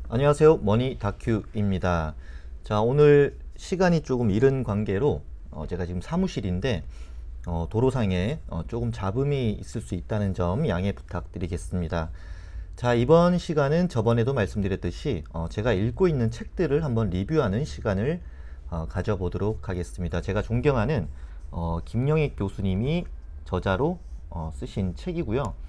안녕하세요. 머니 다큐입니다. 자, 오늘 시간이 조금 이른 관계로 제가 지금 사무실인데 도로상에 조금 잡음이 있을 수 있다는 점 양해 부탁드리겠습니다. 자, 이번 시간은 저번에도 말씀드렸듯이 제가 읽고 있는 책들을 한번 리뷰하는 시간을 가져보도록 하겠습니다. 제가 존경하는 김영익 교수님이 저자로 쓰신 책이고요.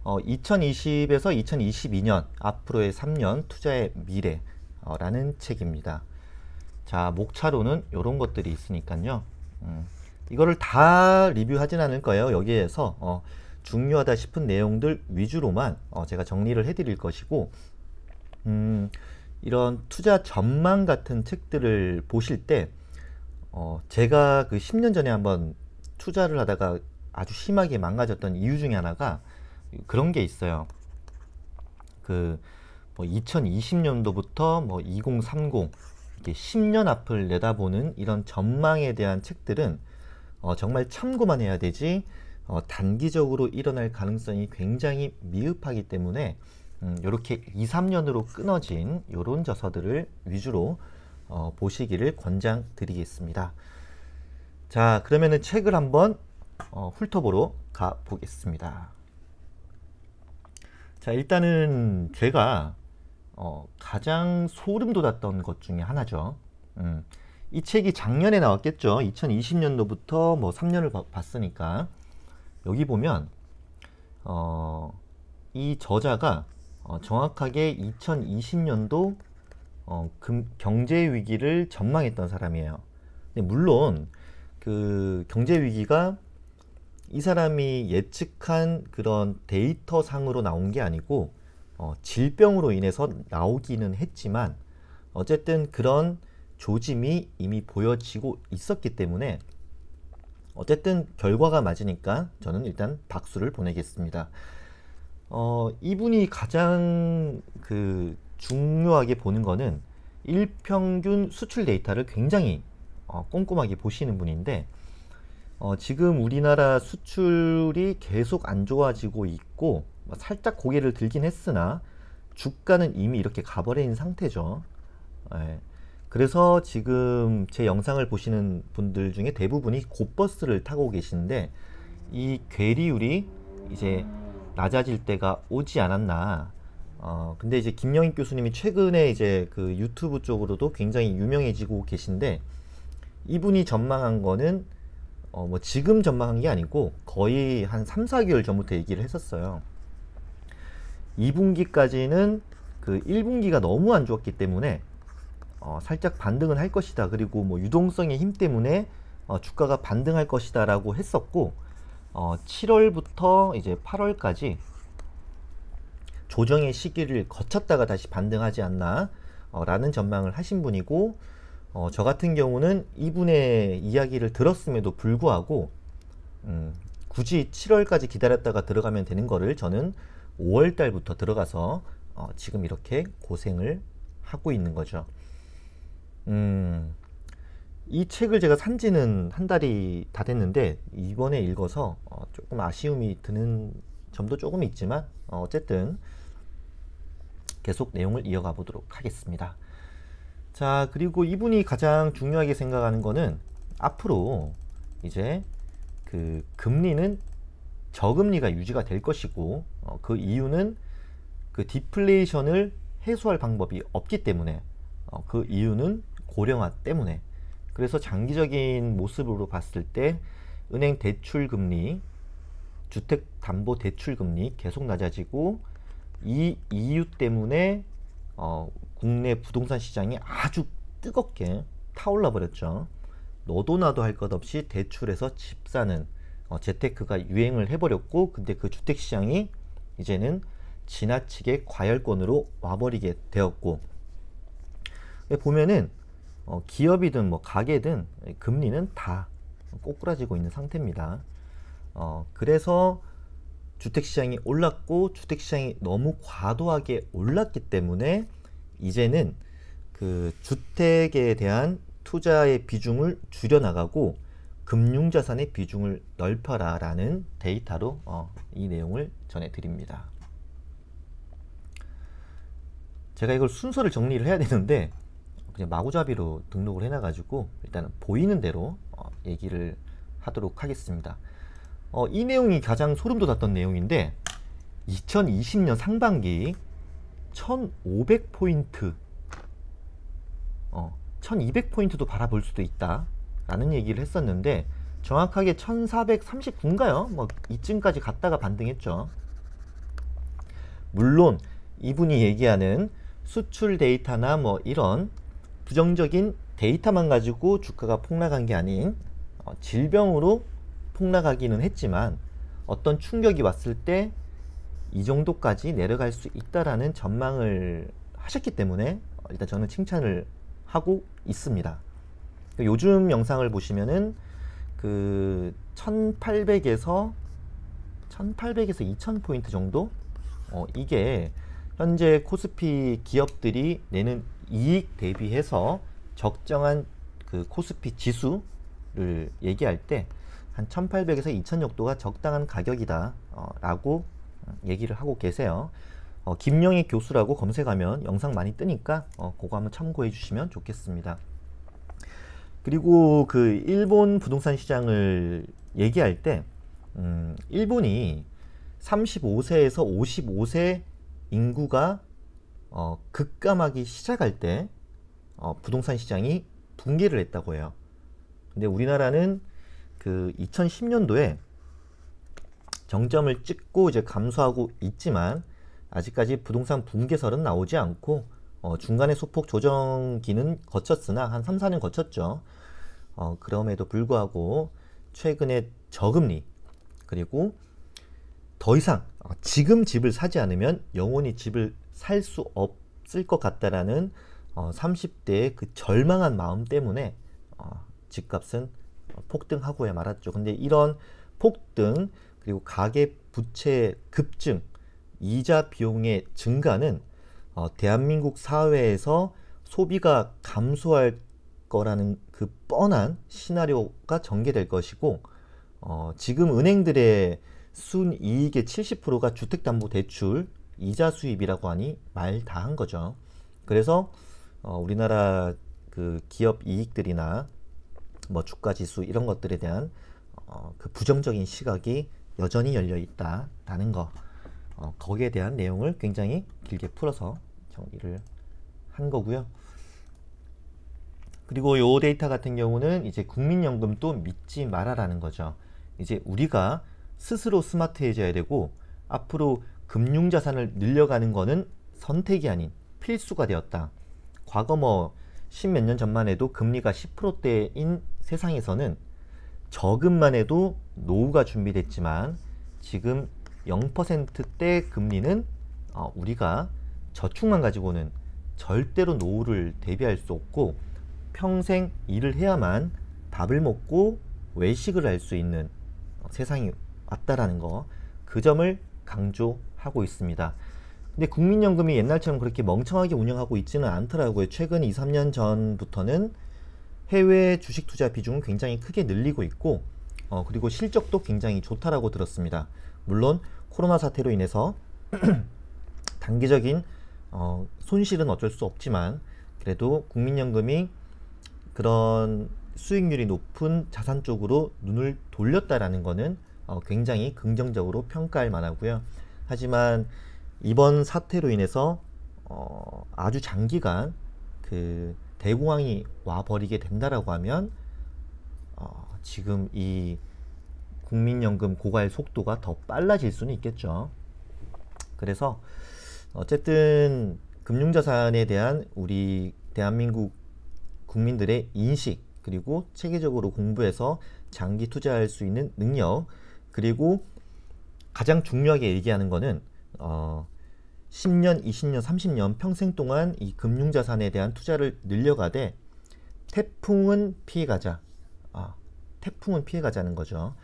2020에서 2022년 앞으로의 3년 투자의 미래라는 책입니다. 자, 목차로는 이런 것들이 있으니까요. 이거를 다 리뷰하진 않을 거예요. 여기에서 중요하다 싶은 내용들 위주로만 제가 정리를 해드릴 것이고, 이런 투자 전망 같은 책들을 보실 때 제가 그 10년 전에 한번 투자를 하다가 아주 심하게 망가졌던 이유 중에 하나가 그런 게 있어요. 그 2020년도부터 2030 이렇게 10년 앞을 내다보는 이런 전망에 대한 책들은 정말 참고만 해야 되지 단기적으로 일어날 가능성이 굉장히 미흡하기 때문에 이렇게 2, 3년으로 끊어진 이런 저서들을 위주로 보시기를 권장드리겠습니다. 자, 그러면은 책을 한번 훑어보러 가 보겠습니다. 자, 일단은 제가 가장 소름 돋았던 것 중에 하나죠. 이 책이 작년에 나왔겠죠. 2020년도부터 뭐 3년을 봤으니까 여기 보면 이 저자가 정확하게 2020년도 경제 위기를 전망했던 사람이에요. 근데 물론 그 경제 위기가 이 사람이 예측한 그런 데이터 상으로 나온 게 아니고 질병으로 인해서 나오기는 했지만 어쨌든 그런 조짐이 이미 보여지고 있었기 때문에 어쨌든 결과가 맞으니까 저는 일단 박수를 보내겠습니다. 이분이 가장 그 중요하게 보는 거는 일평균 수출 데이터를 굉장히 꼼꼼하게 보시는 분인데 지금 우리나라 수출이 계속 안 좋아지고 있고 살짝 고개를 들긴 했으나 주가는 이미 이렇게 가버린 상태죠. 예. 그래서 지금 제 영상을 보시는 분들 중에 대부분이 곧버스를 타고 계신데 이 괴리율이 이제 낮아질 때가 오지 않았나. 근데 이제 김영익 교수님이 최근에 이제 그 유튜브 쪽으로도 굉장히 유명해지고 계신데 이분이 전망한 거는 뭐 지금 전망한 게 아니고 거의 한 3, 4개월 전부터 얘기를 했었어요. 2분기까지는 그 1분기가 너무 안 좋았기 때문에 살짝 반등은 할 것이다. 그리고 뭐 유동성의 힘 때문에 주가가 반등할 것이다 라고 했었고 7월부터 이제 8월까지 조정의 시기를 거쳤다가 다시 반등하지 않나 라는 전망을 하신 분이고 저 같은 경우는 이분의 이야기를 들었음에도 불구하고 굳이 7월까지 기다렸다가 들어가면 되는 거를 저는 5월 달부터 들어가서 지금 이렇게 고생을 하고 있는 거죠. 이 책을 제가 산 지는 한 달이 다 됐는데 이번에 읽어서 조금 아쉬움이 드는 점도 조금 있지만 어쨌든 계속 내용을 이어가 보도록 하겠습니다. 자, 그리고 이분이 가장 중요하게 생각하는 거는 앞으로 이제 그 금리는 저금리가 유지가 될 것이고 그 이유는 그 디플레이션을 해소할 방법이 없기 때문에 그 이유는 고령화 때문에 그래서 장기적인 모습으로 봤을 때 은행 대출 금리, 주택담보 대출 금리 계속 낮아지고 이 이유 때문에 국내 부동산 시장이 아주 뜨겁게 타올라 버렸죠. 너도 나도 할 것 없이 대출해서 집 사는 재테크가 유행을 해버렸고 근데 그 주택시장이 이제는 지나치게 과열권으로 와버리게 되었고 보면은 기업이든 뭐 가게든 금리는 다 꼬꾸라지고 있는 상태입니다. 그래서 주택시장이 올랐고 주택시장이 너무 과도하게 올랐기 때문에 이제는 그 주택에 대한 투자의 비중을 줄여나가고 금융자산의 비중을 넓혀라 라는 데이터로 이 내용을 전해드립니다. 제가 이걸 순서를 정리를 해야 되는데 그냥 마구잡이로 등록을 해놔가지고 일단은 보이는 대로 얘기를 하도록 하겠습니다. 이 내용이 가장 소름 돋았던 내용인데 2020년 상반기 1500포인트 1200포인트도 바라볼 수도 있다 라는 얘기를 했었는데 정확하게 1439인가요? 뭐 이쯤까지 갔다가 반등했죠. 물론 이분이 얘기하는 수출 데이터나 뭐 이런 부정적인 데이터만 가지고 주가가 폭락한 게 아닌 질병으로 폭락하기는 했지만 어떤 충격이 왔을 때 이 정도까지 내려갈 수 있다라는 전망을 하셨기 때문에 일단 저는 칭찬을 하고 있습니다. 요즘 영상을 보시면은 그 1800에서 2000포인트 정도 이게 현재 코스피 기업들이 내는 이익 대비해서 적정한 그 코스피 지수를 얘기할 때 한 1800에서 2000 정도가 적당한 가격이다 라고 얘기를 하고 계세요. 김영희 교수라고 검색하면 영상 많이 뜨니까 그거 한번 참고해 주시면 좋겠습니다. 그리고 그 일본 부동산 시장을 얘기할 때 일본이 35세에서 55세 인구가 급감하기 시작할 때 부동산 시장이 붕괴를 했다고 해요. 근데 우리나라는 그 2010년도에 정점을 찍고 이제 감소하고 있지만 아직까지 부동산 붕괴설은 나오지 않고 중간에 소폭 조정기는 거쳤으나 한 3, 4년 거쳤죠. 그럼에도 불구하고 최근에 저금리 그리고 더 이상 지금 집을 사지 않으면 영원히 집을 살 수 없을 것 같다라는 30대의 그 절망한 마음 때문에 집값은 폭등하고야 말았죠. 근데 이런 폭등 그리고 가계 부채 급증 이자 비용의 증가는 대한민국 사회에서 소비가 감소할 거라는 그 뻔한 시나리오가 전개될 것이고 지금 은행들의 순이익의 70%가 주택담보대출 이자 수입이라고 하니 말 다 한 거죠. 그래서 우리나라 그 기업 이익들이나 뭐 주가지수 이런 것들에 대한 그 부정적인 시각이 여전히 열려 있다라는 거 거기에 대한 내용을 굉장히 길게 풀어서 정리를 한 거고요. 그리고 요 데이터 같은 경우는 이제 국민연금도 믿지 말아라는 거죠. 이제 우리가 스스로 스마트해져야 되고 앞으로 금융자산을 늘려가는 거는 선택이 아닌 필수가 되었다. 과거 뭐 10몇 년 전만 해도 금리가 10%대인 세상에서는 저금만 해도 노후가 준비됐지만 지금 0%대 금리는 우리가 저축만 가지고는 절대로 노후를 대비할 수 없고 평생 일을 해야만 밥을 먹고 외식을 할 수 있는 세상이 왔다라는 거, 그 점을 강조하고 있습니다. 근데 국민연금이 옛날처럼 그렇게 멍청하게 운영하고 있지는 않더라고요. 최근 2, 3년 전부터는 해외 주식 투자 비중은 굉장히 크게 늘리고 있고 그리고 실적도 굉장히 좋다라고 들었습니다. 물론 코로나 사태로 인해서 단기적인 손실은 어쩔 수 없지만 그래도 국민연금이 그런 수익률이 높은 자산 쪽으로 눈을 돌렸다라는 것은 굉장히 긍정적으로 평가할 만하고요. 하지만 이번 사태로 인해서 아주 장기간 그 대공황이 와버리게 된다라고 하면 지금 이 국민연금 고갈 속도가 더 빨라질 수는 있겠죠. 그래서 어쨌든 금융자산에 대한 우리 대한민국 국민들의 인식 그리고 체계적으로 공부해서 장기 투자할 수 있는 능력 그리고 가장 중요하게 얘기하는 거는 10년, 20년, 30년 평생 동안 이 금융자산에 대한 투자를 늘려가되 태풍은 피해가자. 태풍은 피해가자는 거죠.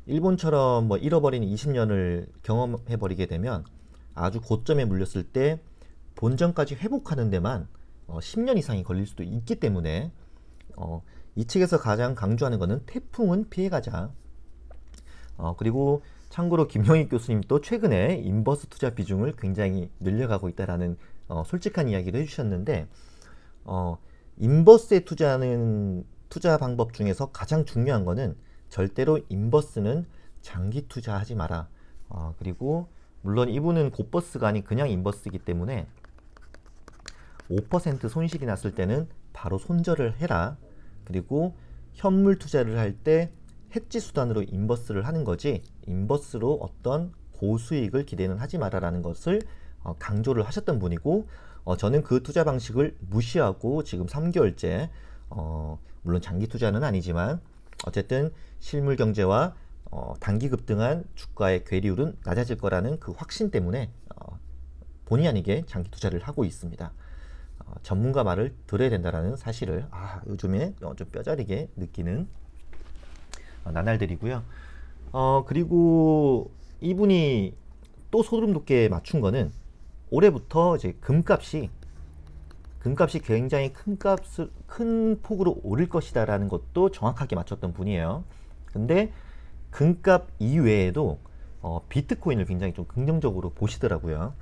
일본처럼 뭐 잃어버린 20년을 경험해버리게 되면 아주 고점에 물렸을 때 본전까지 회복하는 데만 10년 이상이 걸릴 수도 있기 때문에 이 책에서 가장 강조하는 것은 태풍은 피해가자. 그리고 참고로 김영희 교수님도 최근에 인버스 투자 비중을 굉장히 늘려가고 있다라는 솔직한 이야기를 해주셨는데 인버스에 투자하는 투자 방법 중에서 가장 중요한 거는 절대로 인버스는 장기 투자하지 마라. 그리고 물론 이분은 곧버스가 아닌 그냥 인버스이기 때문에 5% 손실이 났을 때는 바로 손절을 해라. 그리고 현물 투자를 할 때 해지 수단으로 인버스를 하는 거지 인버스로 어떤 고수익을 기대는 하지 마라라는 것을 강조를 하셨던 분이고 저는 그 투자 방식을 무시하고 지금 3개월째 물론 장기 투자는 아니지만 어쨌든 실물 경제와 단기 급등한 주가의 괴리율은 낮아질 거라는 그 확신 때문에 본의 아니게 장기 투자를 하고 있습니다. 전문가 말을 들어야 된다는 사실을 요즘에 좀 뼈저리게 느끼는 나날들이고요. 그리고 이분이 또 소름 돋게 맞춘 거는 올해부터 이제 금값이 굉장히 큰 폭으로 오를 것이다라는 것도 정확하게 맞췄던 분이에요. 근데 금값 이외에도 비트코인을 굉장히 좀 긍정적으로 보시더라고요.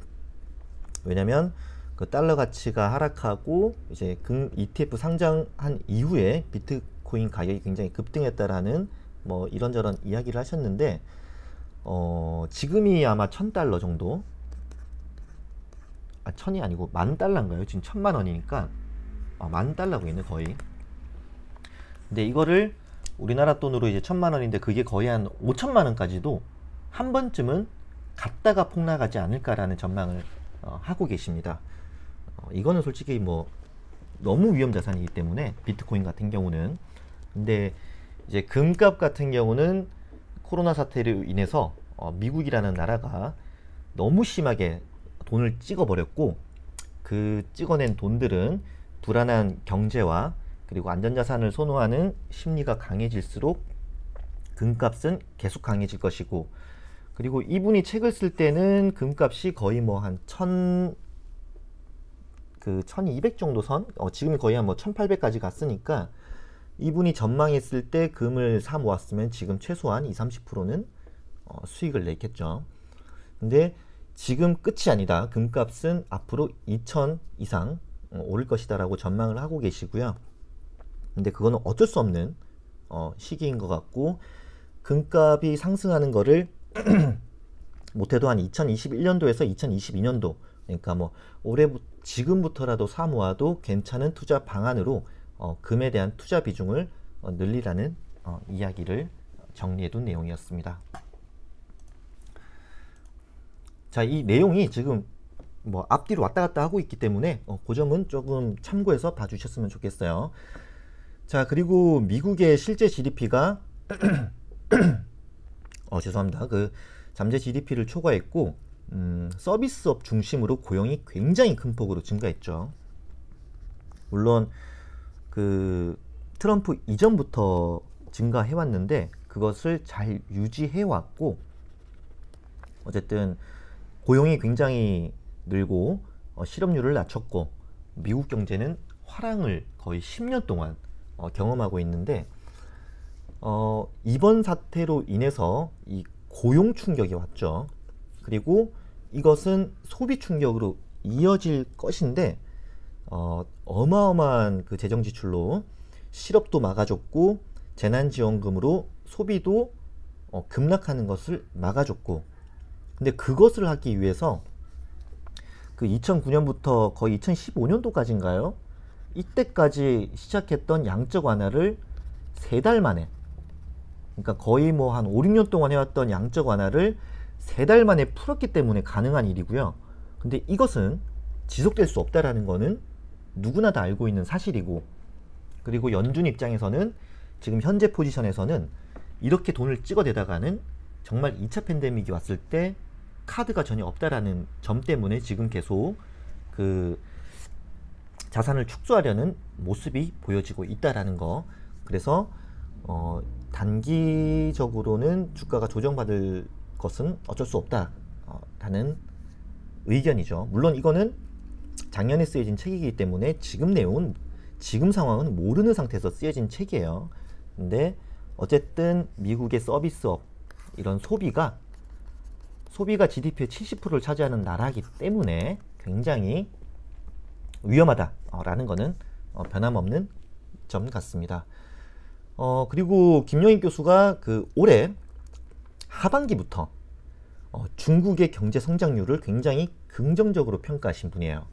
왜냐면 그 달러 가치가 하락하고 이제 ETF 상장한 이후에 비트코인 가격이 굉장히 급등했다라는 뭐 이런저런 이야기를 하셨는데 지금이 아마 $1000 정도, 천이 아니고 $10,000인가요? 지금 1000만원이니까 $10,000고 있네 거의. 근데 이거를 우리나라 돈으로 이제 1000만원인데 그게 거의 한 5천만원까지도 한 번쯤은 갔다가 폭락하지 않을까라는 전망을 하고 계십니다. 이거는 솔직히 뭐 너무 위험 자산이기 때문에 비트코인 같은 경우는. 근데 이제 금값 같은 경우는 코로나 사태로 인해서 미국이라는 나라가 너무 심하게 돈을 찍어버렸고 그 찍어낸 돈들은 불안한 경제와 그리고 안전자산을 선호하는 심리가 강해질수록 금값은 계속 강해질 것이고, 그리고 이분이 책을 쓸 때는 금값이 거의 뭐 한 1200 정도 선? 지금 거의 한 뭐 1800까지 갔으니까 이분이 전망했을 때 금을 사 모았으면 지금 최소한 20-30%는 수익을 냈겠죠. 근데 지금 끝이 아니다. 금값은 앞으로 2000 이상 오를 것이다 라고 전망을 하고 계시고요. 근데 그거는 어쩔 수 없는 시기인 것 같고, 금값이 상승하는 거를 못해도 한 2021년도에서 2022년도, 그러니까 뭐 지금부터라도 사 모아도 괜찮은 투자 방안으로 금에 대한 투자 비중을 늘리라는 이야기를 정리해둔 내용이었습니다. 자, 이 내용이 지금 뭐 앞뒤로 왔다 갔다 하고 있기 때문에 그 점은 조금 참고해서 봐주셨으면 좋겠어요. 자, 그리고 미국의 실제 GDP가 죄송합니다. 그 잠재 GDP를 초과했고 서비스업 중심으로 고용이 굉장히 큰 폭으로 증가했죠. 물론 그 트럼프 이전부터 증가해왔는데 그것을 잘 유지해왔고, 어쨌든 고용이 굉장히 늘고 실업률을 낮췄고 미국 경제는 화랑을 거의 10년 동안 경험하고 있는데 이번 사태로 인해서 이 고용 충격이 왔죠. 그리고 이것은 소비 충격으로 이어질 것인데 어마어마한 그 재정 지출로 실업도 막아줬고 재난지원금으로 소비도 급락하는 것을 막아줬고, 근데 그것을 하기 위해서 그 2009년부터 거의 2015년도까지인가요? 이때까지 시작했던 양적 완화를 3달 만에, 그러니까 거의 뭐 한 5-6년 동안 해왔던 양적 완화를 3달 만에 풀었기 때문에 가능한 일이고요. 근데 이것은 지속될 수 없다라는 거는 누구나 다 알고 있는 사실이고, 그리고 연준 입장에서는 지금 현재 포지션에서는 이렇게 돈을 찍어대다가는 정말 2차 팬데믹이 왔을 때 카드가 전혀 없다라는 점 때문에 지금 계속 그 자산을 축소하려는 모습이 보여지고 있다라는 거. 그래서 단기적으로는 주가가 조정받을 것은 어쩔 수 없다라는 의견이죠. 물론 이거는 작년에 쓰여진 책이기 때문에 지금 내용은, 지금 상황은 모르는 상태에서 쓰여진 책이에요. 근데 어쨌든 미국의 서비스업, 이런 소비가 GDP의 70%를 차지하는 나라이기 때문에 굉장히 위험하다라는 거는 변함없는 점 같습니다. 그리고 김영익 교수가 그 올해 하반기부터 중국의 경제 성장률을 굉장히 긍정적으로 평가하신 분이에요.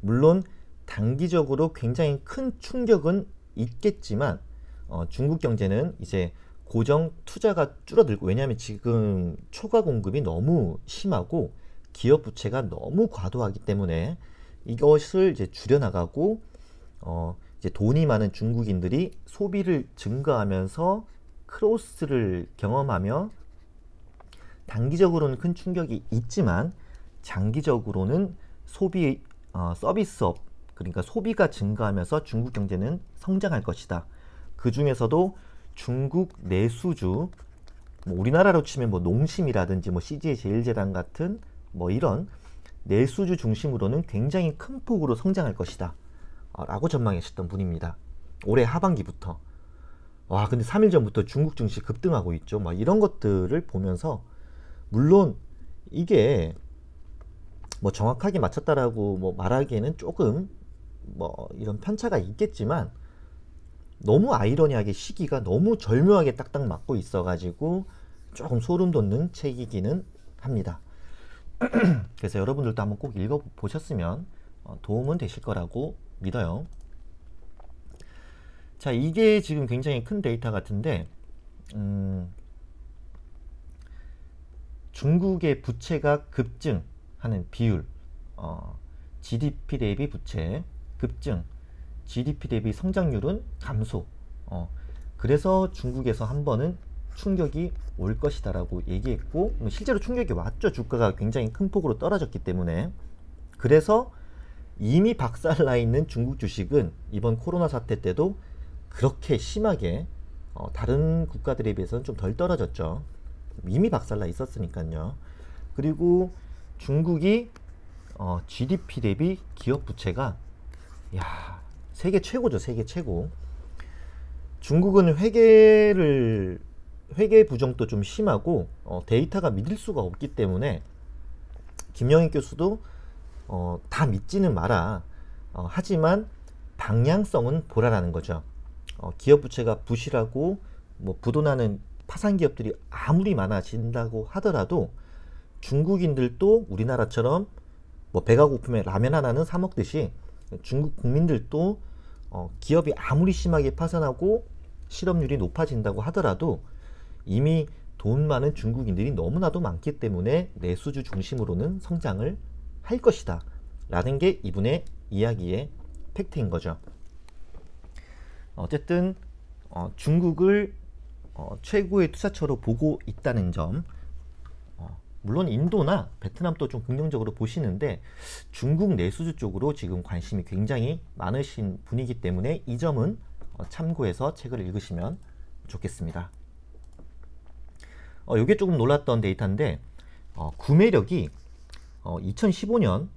물론 단기적으로 굉장히 큰 충격은 있겠지만 중국 경제는 이제 고정 투자가 줄어들고, 왜냐하면 지금 초과 공급이 너무 심하고 기업 부채가 너무 과도하기 때문에 이것을 이제 줄여나가고 이제 돈이 많은 중국인들이 소비를 증가하면서 크로스를 경험하며 단기적으로는 큰 충격이 있지만 장기적으로는 소비 서비스업, 그러니까 소비가 증가하면서 중국 경제는 성장할 것이다. 그 중에서도 중국 내수주, 뭐 우리나라로 치면 뭐 농심이라든지 뭐 CJ 제일제당 같은 뭐 이런 내수주 중심으로는 굉장히 큰 폭으로 성장할 것이다 라고 전망하셨던 분입니다. 올해 하반기부터. 와, 근데 3일 전부터 중국 증시 급등하고 있죠. 막 이런 것들을 보면서, 물론 이게 뭐 정확하게 맞췄다라고 뭐 말하기에는 조금 뭐 이런 편차가 있겠지만, 너무 아이러니하게 시기가 너무 절묘하게 딱딱 맞고 있어가지고 조금 소름 돋는 책이기는 합니다. 그래서 여러분들도 한번 꼭 읽어보셨으면 도움은 되실 거라고 믿어요. 자, 이게 지금 굉장히 큰 데이터 같은데, 중국의 부채가 급증하는 비율, GDP 대비 부채 급증, GDP 대비 성장률은 감소. 그래서 중국에서 한 번은 충격이 올 것이다 라고 얘기했고, 실제로 충격이 왔죠. 주가가 굉장히 큰 폭으로 떨어졌기 때문에. 그래서 이미 박살나 있는 중국 주식은 이번 코로나 사태 때도 그렇게 심하게 다른 국가들에 비해서는 좀 덜 떨어졌죠. 이미 박살나 있었으니까요. 그리고 중국이 GDP 대비 기업 부채가 세계 최고죠. 세계 최고. 중국은 회계 부정도 좀 심하고 데이터가 믿을 수가 없기 때문에 김영익 교수도 다 믿지는 마라. 하지만 방향성은 보라라는 거죠. 기업 부채가 부실하고 뭐 부도나는 파산 기업들이 아무리 많아진다고 하더라도 중국인들도 우리나라처럼 뭐 배가 고프면 라면 하나는 사 먹듯이 중국 국민들도 기업이 아무리 심하게 파산하고 실업률이 높아진다고 하더라도 이미 돈 많은 중국인들이 너무나도 많기 때문에 내수주 중심으로는 성장을 할 것이다 라는 게 이분의 이야기의 팩트인 거죠. 어쨌든 중국을 최고의 투자처로 보고 있다는 점, 물론 인도나 베트남도 좀 긍정적으로 보시는데 중국 내수주 쪽으로 지금 관심이 굉장히 많으신 분이기 때문에 이 점은 참고해서 책을 읽으시면 좋겠습니다. 이게 조금 놀랐던 데이터인데 구매력이 2015년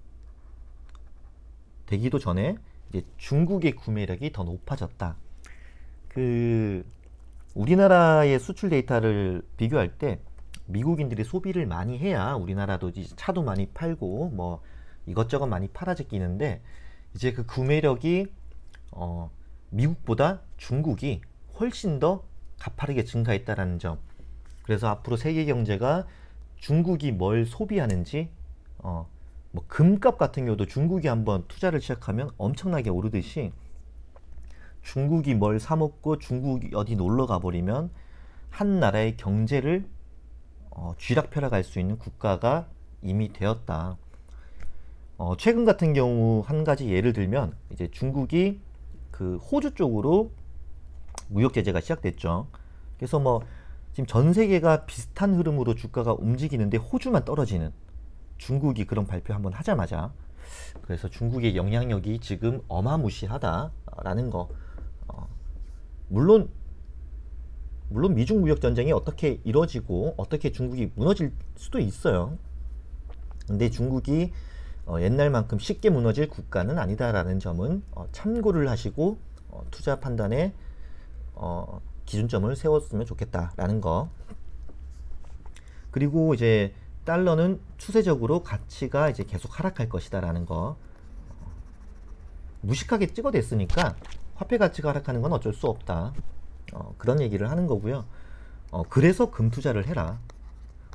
되기도 전에 이제 중국의 구매력이 더 높아졌다. 우리나라의 수출 데이터를 비교할 때 미국인들이 소비를 많이 해야 우리나라도 이제 차도 많이 팔고 뭐 이것저것 많이 팔아지기는데, 이제 그 구매력이 미국보다 중국이 훨씬 더 가파르게 증가했다라는 점. 그래서 앞으로 세계 경제가 중국이 뭘 소비하는지, 뭐 금값 같은 경우도 중국이 한번 투자를 시작하면 엄청나게 오르듯이 중국이 뭘 사 먹고 중국이 어디 놀러 가버리면 한 나라의 경제를 쥐락펴락 할 수 있는 국가가 이미 되었다. 최근 같은 경우 한 가지 예를 들면 이제 중국이 그 호주 쪽으로 무역 제재가 시작됐죠. 그래서 뭐 지금 전 세계가 비슷한 흐름으로 주가가 움직이는데 호주만 떨어지는, 중국이 그런 발표 한번 하자마자. 그래서 중국의 영향력이 지금 어마무시하다라는 거. 물론 미중 무역 전쟁이 어떻게 이루어지고 어떻게 중국이 무너질 수도 있어요. 근데 중국이 옛날만큼 쉽게 무너질 국가는 아니다라는 점은 참고를 하시고 투자 판단에 기준점을 세웠으면 좋겠다라는 거. 그리고 이제 달러는 추세적으로 가치가 이제 계속 하락할 것이다라는 거. 무식하게 찍어댔으니까 화폐 가치가 하락하는 건 어쩔 수 없다. 그런 얘기를 하는 거고요. 그래서 금 투자를 해라.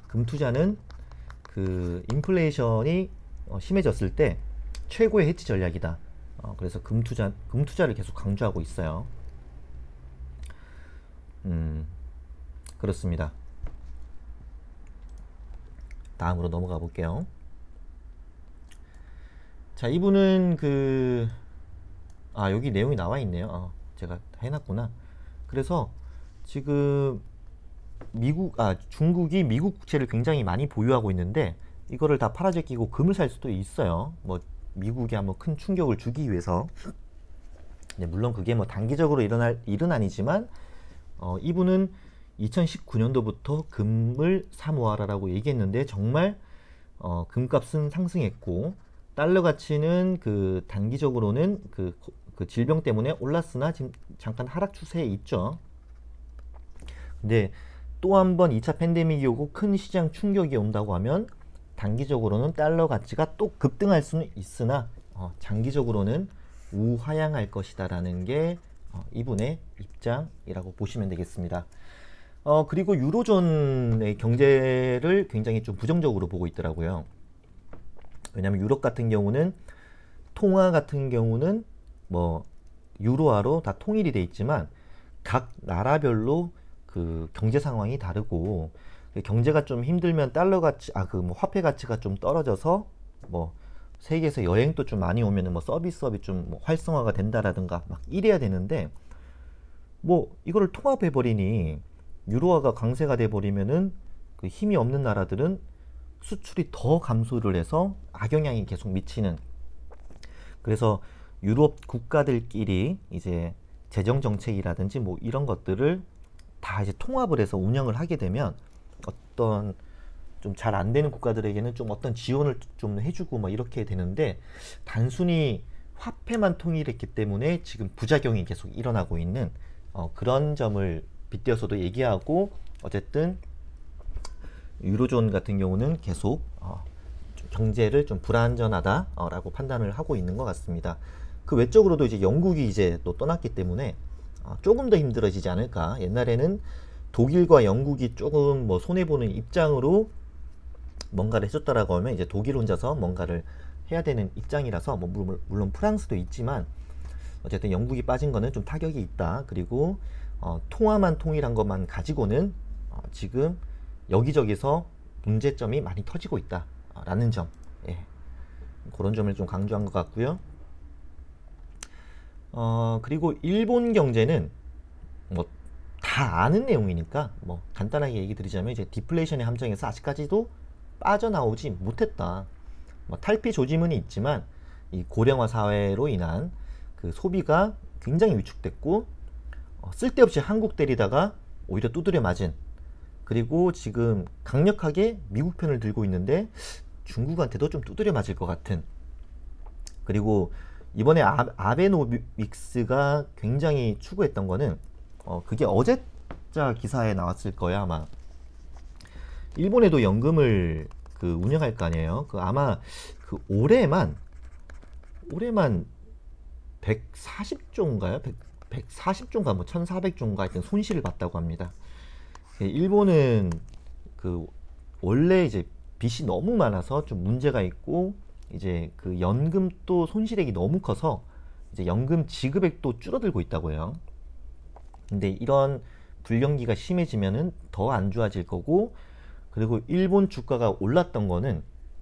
금 투자는 그 인플레이션이 심해졌을 때 최고의 해치 전략이다. 그래서 금 투자를 계속 강조하고 있어요. 그렇습니다. 다음으로 넘어가 볼게요. 자, 이분은 여기 내용이 나와 있네요. 제가 해놨구나. 그래서 지금 중국이 미국 국채를 굉장히 많이 보유하고 있는데 이거를 다 팔아제끼고 금을 살 수도 있어요. 뭐 미국에 한번 큰 충격을 주기 위해서. 물론 그게 뭐 단기적으로 일어날 일은 아니지만 이분은 2019년도부터 금을 사모아라라고 얘기했는데 정말 금값은 상승했고 달러 가치는 그 단기적으로는 그 질병 때문에 올랐으나 지금 잠깐 하락 추세에 있죠. 근데 또 한 번 2차 팬데믹이 오고 큰 시장 충격이 온다고 하면 단기적으로는 달러 가치가 또 급등할 수는 있으나 장기적으로는 우하향할 것이다 라는 게 이분의 입장이라고 보시면 되겠습니다. 그리고 유로존의 경제를 굉장히 좀 부정적으로 보고 있더라고요. 왜냐하면 유럽 같은 경우는 통화 같은 경우는 뭐 유로화로 다 통일이 돼 있지만 각 나라별로 그 경제 상황이 다르고 경제가 좀 힘들면 달러 가치 뭐 화폐 가치가 좀 떨어져서 뭐 세계에서 여행도 좀 많이 오면은 뭐 서비스업이 좀 뭐 활성화가 된다라든가 막 이래야 되는데 뭐 이거를 통합해 버리니 유로화가 강세가 돼 버리면은 그 힘이 없는 나라들은 수출이 더 감소를 해서 악영향이 계속 미치는. 그래서 유럽 국가들끼리 이제 재정 정책이라든지 뭐 이런 것들을 다 이제 통합을 해서 운영을 하게 되면 어떤 좀 잘 안 되는 국가들에게는 좀 어떤 지원을 좀 해주고 막 이렇게 되는데 단순히 화폐만 통일했기 때문에 지금 부작용이 계속 일어나고 있는 그런 점을 빗대어서도 얘기하고 어쨌든 유로존 같은 경우는 계속 좀 경제를 좀 불안전하다라고 판단을 하고 있는 것 같습니다. 그 외적으로도 이제 영국이 이제 또 떠났기 때문에 조금 더 힘들어지지 않을까. 옛날에는 독일과 영국이 조금 뭐 손해보는 입장으로 뭔가를 해줬다라고 하면 이제 독일 혼자서 뭔가를 해야 되는 입장이라서 뭐 물론 프랑스도 있지만 어쨌든 영국이 빠진 거는 좀 타격이 있다. 그리고 통화만 통일한 것만 가지고는 지금 여기저기서 문제점이 많이 터지고 있다라는 점, 그런 점을 좀 강조한 것 같고요. 그리고 일본 경제는 뭐 다 아는 내용이니까 뭐 간단하게 얘기 드리자면 이제 디플레이션의 함정에서 아직까지도 빠져나오지 못했다. 뭐 탈피 조짐은 있지만 이 고령화 사회로 인한 그 소비가 굉장히 위축됐고 쓸데없이 한국 때리다가 오히려 두드려 맞은, 그리고 지금 강력하게 미국 편을 들고 있는데 중국한테도 좀 두드려 맞을 것 같은. 그리고 이번에 아베노믹스가 굉장히 추구했던 거는 그게 어제자 기사에 나왔을 거예요. 아마 일본에도 연금을 그 운영할 거 아니에요. 그 아마 그 올해만 140조인가요? 140조인가 뭐 1400조인가 하여튼 손실을 봤다고 합니다. 일본은 그 원래 이제 빚이 너무 많아서 좀 문제가 있고 이제 그 연금도 손실액이 너무 커서 이제 연금 지급액도 줄어들고 있다고 해요. 근데 이런 불경기가 심해지면은 더 안 좋아질 거고, 그리고 일본 주가가 올랐던 거는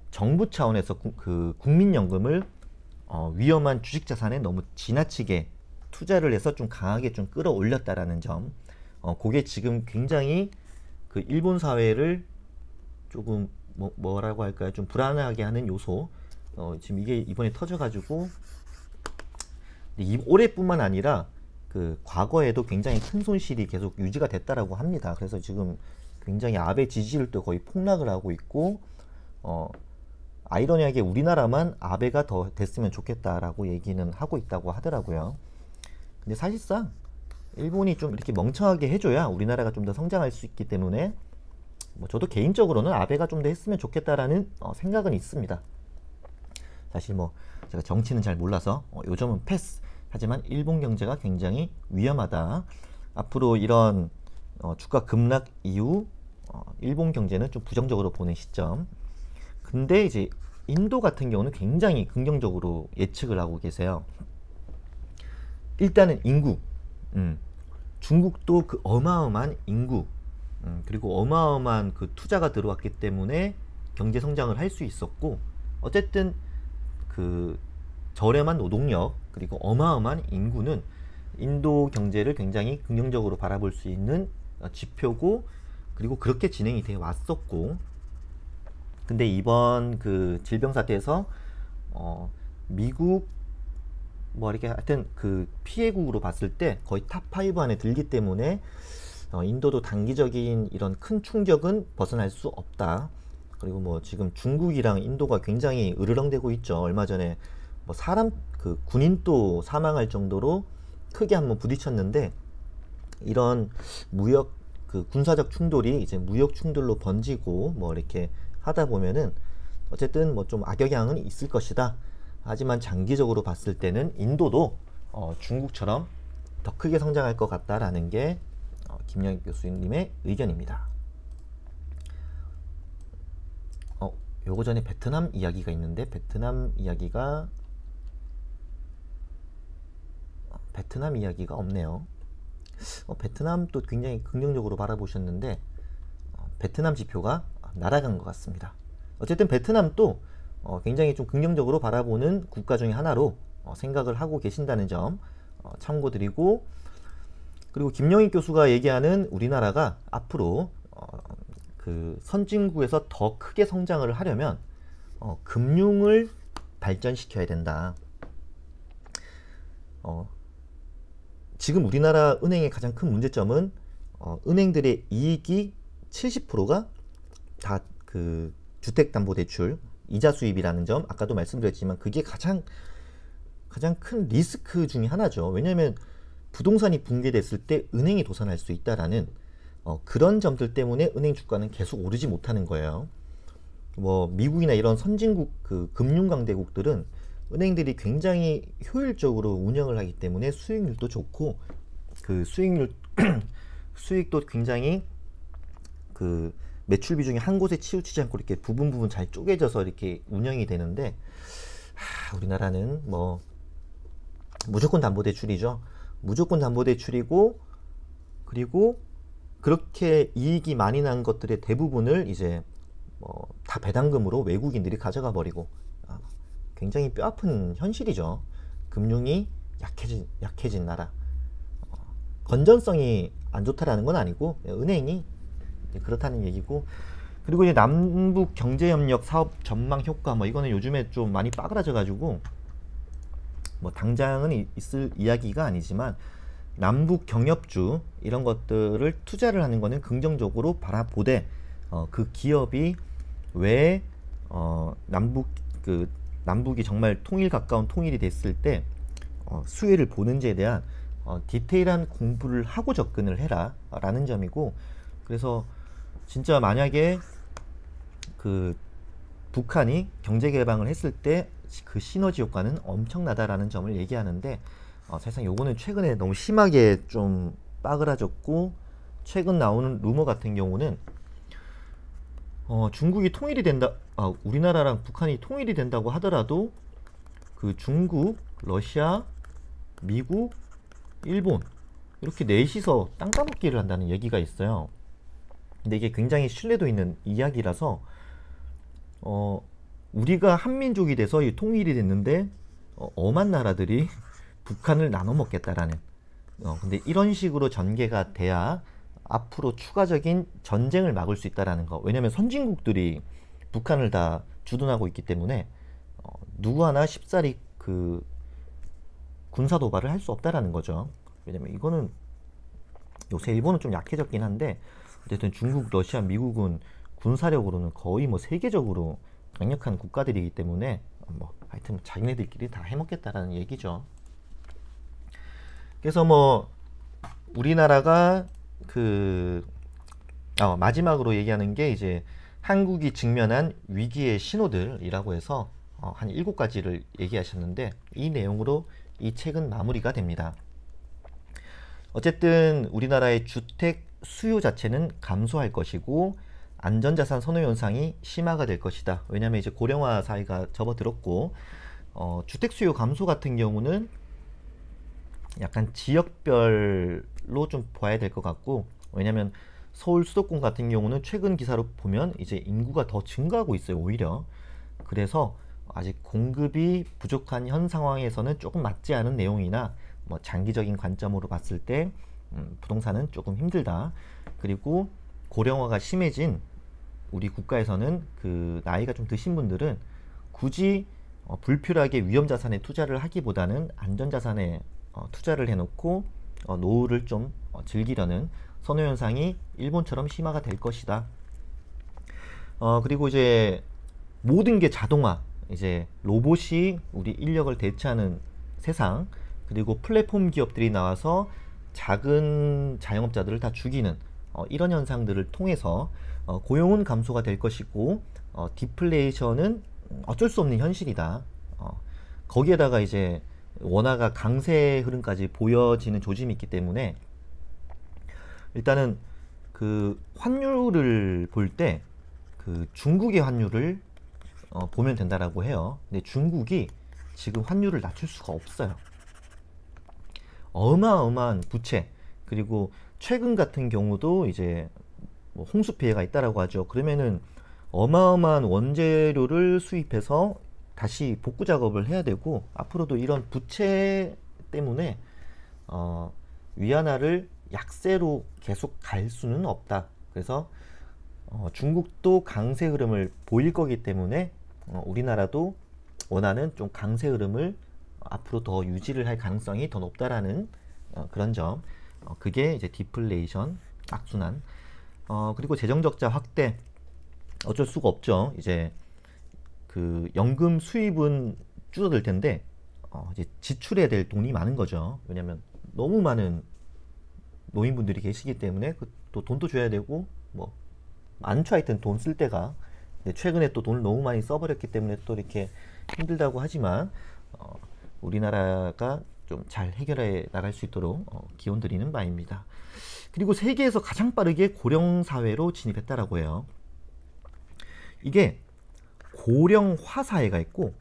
정부 차원에서 그 국민연금을 위험한 주식자산에 너무 지나치게 투자를 해서 좀 강하게 좀 끌어올렸다라는 점, 그게 지금 굉장히 그 일본 사회를 조금 뭐라고 할까요? 좀 불안하게 하는 요소. 지금 이게 이번에 터져가지고 올해뿐만 아니라 그 과거에도 굉장히 큰 손실이 계속 유지가 됐다라고 합니다. 그래서 지금 굉장히 아베 지지율도 거의 폭락을 하고 있고, 아이러니하게 우리나라만 아베가 더 됐으면 좋겠다라고 얘기는 하고 있다고 하더라고요. 근데 사실상 일본이 좀 이렇게 멍청하게 해줘야 우리나라가 좀 더 성장할 수 있기 때문에 뭐 저도 개인적으로는 아베가 좀 더 했으면 좋겠다라는 생각은 있습니다. 사실 뭐 제가 정치는 잘 몰라서 요 점은 패스. 하지만 일본 경제가 굉장히 위험하다. 앞으로 이런 주가 급락 이후 일본 경제는 좀 부정적으로 보는 시점. 근데 이제 인도 같은 경우는 굉장히 긍정적으로 예측을 하고 계세요. 일단은 인구. 중국도 그 어마어마한 인구, 그리고 어마어마한 그 투자가 들어왔기 때문에 경제 성장을 할 수 있었고, 어쨌든 그 저렴한 노동력 그리고 어마어마한 인구는 인도 경제를 굉장히 긍정적으로 바라볼 수 있는 지표고, 그리고 그렇게 진행이 되어 왔었고, 근데 이번 그 질병 사태에서 미국 뭐 이렇게 하여튼 그 피해국으로 봤을 때 거의 탑5 안에 들기 때문에 인도도 단기적인 이런 큰 충격은 벗어날 수 없다. 그리고 뭐 지금 중국이랑 인도가 굉장히 으르렁대고 있죠. 얼마 전에 뭐 사람 그 군인도 사망할 정도로 크게 한번 부딪혔는데, 이런 무역 그 군사적 충돌이 이제 무역 충돌로 번지고 뭐 이렇게 하다 보면은 어쨌든 뭐 좀 악영향은 있을 것이다. 하지만 장기적으로 봤을 때는 인도도 중국처럼 더 크게 성장할 것 같다라는 게 김영익 교수님의 의견입니다. 요거 전에 베트남 이야기가 있는데 베트남 이야기가 없네요. 베트남도 굉장히 긍정적으로 바라보셨는데 베트남 지표가 날아간 것 같습니다. 어쨌든 베트남도 굉장히 좀 긍정적으로 바라보는 국가 중에 하나로 생각을 하고 계신다는 점 참고드리고, 그리고 김영익 교수가 얘기하는 우리나라가 앞으로 그 선진국에서 더 크게 성장을 하려면 금융을 발전시켜야 된다. 지금 우리나라 은행의 가장 큰 문제점은 은행들의 이익이 70%가 다 그 주택담보대출 이자 수입이라는 점, 아까도 말씀드렸지만 그게 가장 큰 리스크 중에 하나죠. 왜냐하면 부동산이 붕괴됐을 때 은행이 도산할 수 있다라는 그런 점들 때문에 은행 주가는 계속 오르지 못하는 거예요. 뭐 미국이나 이런 선진국 그 금융 강대국들은 은행들이 굉장히 효율적으로 운영을 하기 때문에 수익률도 좋고, 그 수익도 굉장히 그 매출 비중이 한 곳에 치우치지 않고 이렇게 부분 잘 쪼개져서 이렇게 운영이 되는데, 우리나라는 뭐 무조건 담보대출이죠. 무조건 담보대출이고, 그리고 그렇게 이익이 많이 난 것들의 대부분을 이제 다 배당금으로 외국인들이 가져가 버리고, 굉장히 뼈아픈 현실이죠. 금융이 약해진 나라. 건전성이 안 좋다라는 건 아니고 은행이 그렇다는 얘기고, 그리고 이제 남북 경제협력 사업 전망 효과 뭐 이거는 요즘에 좀 많이 빠그라져 가지고 뭐 당장은 있을 이야기가 아니지만, 남북 경협주 이런 것들을 투자를 하는 거는 긍정적으로 바라보되 그 기업이 왜 남북이 정말 가까운 통일이 됐을 때 수혜를 보는지에 대한 디테일한 공부를 하고 접근을 해라 라는 점이고, 그래서 진짜 만약에 그 북한이 경제 개방을 했을 때 그 시너지 효과는 엄청나다라는 점을 얘기하는데, 사실상 요거는 최근에 너무 심하게 좀 빠그라졌고, 최근 나오는 루머 같은 경우는 중국이 통일이 된다, 우리나라랑 북한이 통일이 된다고 하더라도 그 중국, 러시아, 미국, 일본 이렇게 넷이서 땅 따먹기를 한다는 얘기가 있어요. 근데 이게 굉장히 신뢰도 있는 이야기라서 우리가 한민족이 돼서 이 통일이 됐는데 엄한 나라들이 북한을 나눠 먹겠다라는 근데 이런 식으로 전개가 돼야 앞으로 추가적인 전쟁을 막을 수 있다라는 거. 왜냐면 선진국들이 북한을 다 주둔하고 있기 때문에 누구 하나 쉽사리 그 군사 도발을 할 수 없다라는 거죠. 왜냐면 이거는 요새 일본은 좀 약해졌긴 한데, 어쨌든 중국, 러시아, 미국은 군사력으로는 거의 뭐 세계적으로 강력한 국가들이기 때문에 뭐 하여튼 자기네들끼리 다 해먹겠다라는 얘기죠. 그래서 뭐 우리나라가 그 마지막으로 얘기하는 게 이제 한국이 직면한 위기의 신호들이라고 해서 한 7가지를 얘기하셨는데 이 내용으로 이 책은 마무리가 됩니다. 어쨌든 우리나라의 주택 수요 자체는 감소할 것이고 안전자산 선호 현상이 심화가 될 것이다. 왜냐하면 이제 고령화 사회가 접어들었고 주택 수요 감소 같은 경우는 약간 지역별로 좀 봐야 될 것 같고, 왜냐면 서울 수도권 같은 경우는 최근 기사로 보면 이제 인구가 더 증가하고 있어요, 오히려. 그래서 아직 공급이 부족한 현 상황에서는 조금 맞지 않은 내용이나 뭐 장기적인 관점으로 봤을 때 부동산은 조금 힘들다. 그리고 고령화가 심해진 우리 국가에서는 그 나이가 좀 드신 분들은 굳이 불필요하게 위험자산에 투자를 하기보다는 안전자산에 투자를 해놓고 노후를 좀 즐기려는 선호현상이 일본처럼 심화가 될 것이다. 그리고 이제 모든 게 자동화, 이제 로봇이 우리 인력을 대체하는 세상, 그리고 플랫폼 기업들이 나와서 작은 자영업자들을 다 죽이는 이런 현상들을 통해서 고용은 감소가 될 것이고 디플레이션은 어쩔 수 없는 현실이다. 거기에다가 이제 원화가 강세 흐름까지 보여지는 조짐이 있기 때문에 일단은 그 환율을 볼 때 그 중국의 환율을 보면 된다라고 해요. 근데 중국이 지금 환율을 낮출 수가 없어요. 어마어마한 부채, 그리고 최근 같은 경우도 이제 뭐 홍수 피해가 있다라고 하죠. 그러면은 어마어마한 원재료를 수입해서 다시 복구 작업을 해야 되고, 앞으로도 이런 부채 때문에 위안화를 약세로 계속 갈 수는 없다. 그래서 중국도 강세 흐름을 보일 거기 때문에 우리나라도 원하는 좀 강세 흐름을 앞으로 더 유지를 할 가능성이 더 높다라는 그런 점. 그게 이제 디플레이션, 악순환. 그리고 재정적자 확대, 어쩔 수가 없죠. 이제 그 연금 수입은 줄어들 텐데 이제 지출해야 될 돈이 많은 거죠. 왜냐면 너무 많은 노인분들이 계시기 때문에 또 돈도 줘야 되고 뭐 많죠. 하여튼 돈 쓸 때가. 근데 최근에 또 돈을 너무 많이 써버렸기 때문에 또 이렇게 힘들다고 하지만 우리나라가 좀 잘 해결해 나갈 수 있도록 기원 드리는 바입니다. 그리고 세계에서 가장 빠르게 고령사회로 진입했다라고 해요. 이게 고령화 사회가 있고,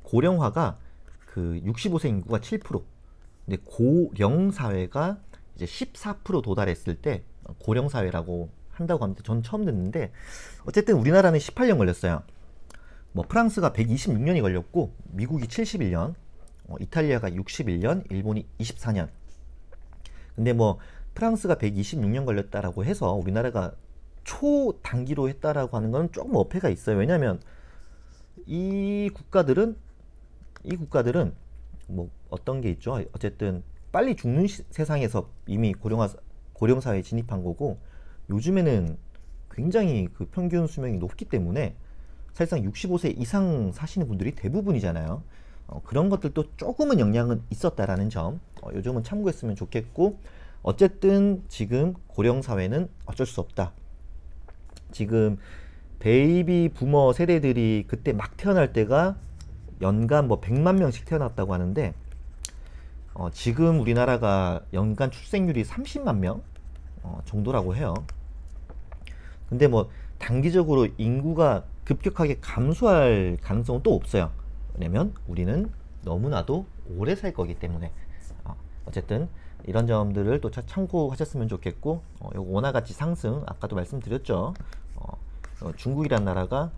고령화가 그 65세 인구가 7%, 근데 고령사회가 이제 14% 도달했을 때 고령사회라고 한다고 합니다. 전 처음 듣는데, 어쨌든 우리나라는 18년 걸렸어요. 뭐 프랑스가 126년이 걸렸고, 미국이 71년, 이탈리아가 61년, 일본이 24년. 근데 뭐 프랑스가 126년 걸렸다라고 해서 우리나라가 초단기로 했다라고 하는 건 조금 어폐가 있어요. 왜냐면 이 국가들은 뭐 어떤 게 있죠. 어쨌든 빨리 죽는 세상에서 이미 고령사회에 진입한 거고, 요즘에는 굉장히 그 평균 수명이 높기 때문에 사실상 65세 이상 사시는 분들이 대부분이잖아요. 그런 것들도 조금은 영향은 있었다라는 점, 요 점은 참고했으면 좋겠고, 어쨌든 지금 고령사회는 어쩔 수 없다. 지금 베이비 부머 세대들이 그때 막 태어날 때가 연간 뭐 100만 명씩 태어났다고 하는데, 지금 우리나라가 연간 출생률이 30만 명 정도라고 해요. 근데 뭐 단기적으로 인구가 급격하게 감소할 가능성은 또 없어요. 왜냐면 우리는 너무나도 오래 살 거기 때문에. 어쨌든 이런 점들을 또 참고하셨으면 좋겠고, 요거 원화가치 상승 아까도 말씀드렸죠. 중국이란 나라가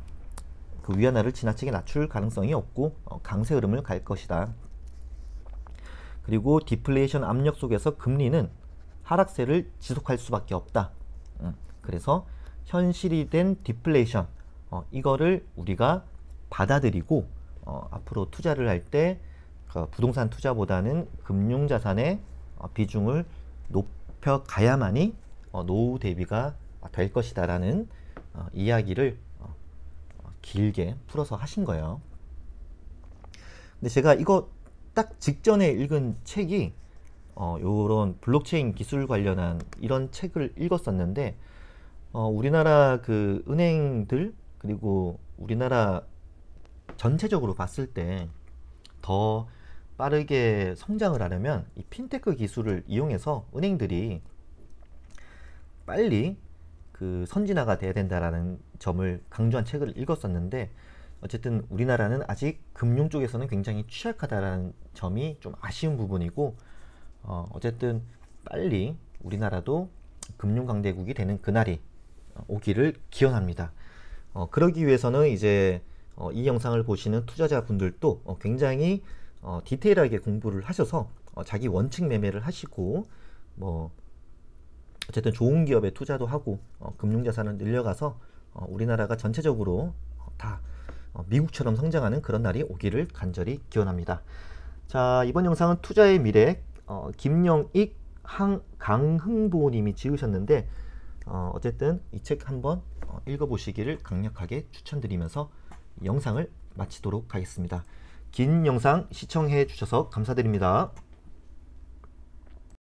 그 위안화를 지나치게 낮출 가능성이 없고 강세 흐름을 갈 것이다. 그리고 디플레이션 압력 속에서 금리는 하락세를 지속할 수밖에 없다. 그래서 현실이 된 디플레이션, 이거를 우리가 받아들이고 앞으로 투자를 할 때 부동산 투자보다는 금융자산의 비중을 높여가야만이 노후 대비가 될 것이다 라는 이야기를 길게 풀어서 하신 거예요. 근데 제가 이거 딱 직전에 읽은 책이 요런 블록체인 기술 관련한 이런 책을 읽었었는데, 우리나라 그 은행들, 그리고 우리나라 전체적으로 봤을 때 더 빠르게 성장을 하려면 이 핀테크 기술을 이용해서 은행들이 빨리 그 선진화가 돼야 된다라는 점을 강조한 책을 읽었었는데, 어쨌든 우리나라는 아직 금융 쪽에서는 굉장히 취약하다라는 점이 좀 아쉬운 부분이고, 어쨌든 빨리 우리나라도 금융 강대국이 되는 그날이 오기를 기원합니다. 그러기 위해서는 이제 이 영상을 보시는 투자자분들도 굉장히 디테일하게 공부를 하셔서 자기 원칙 매매를 하시고, 뭐 어쨌든 좋은 기업에 투자도 하고 금융자산을 늘려가서 우리나라가 전체적으로 다 미국처럼 성장하는 그런 날이 오기를 간절히 기원합니다. 자, 이번 영상은 투자의 미래, 김영익 강흥보님이 지으셨는데, 어쨌든 이 책 한번 읽어보시기를 강력하게 추천드리면서 영상을 마치도록 하겠습니다. 긴 영상 시청해 주셔서 감사드립니다.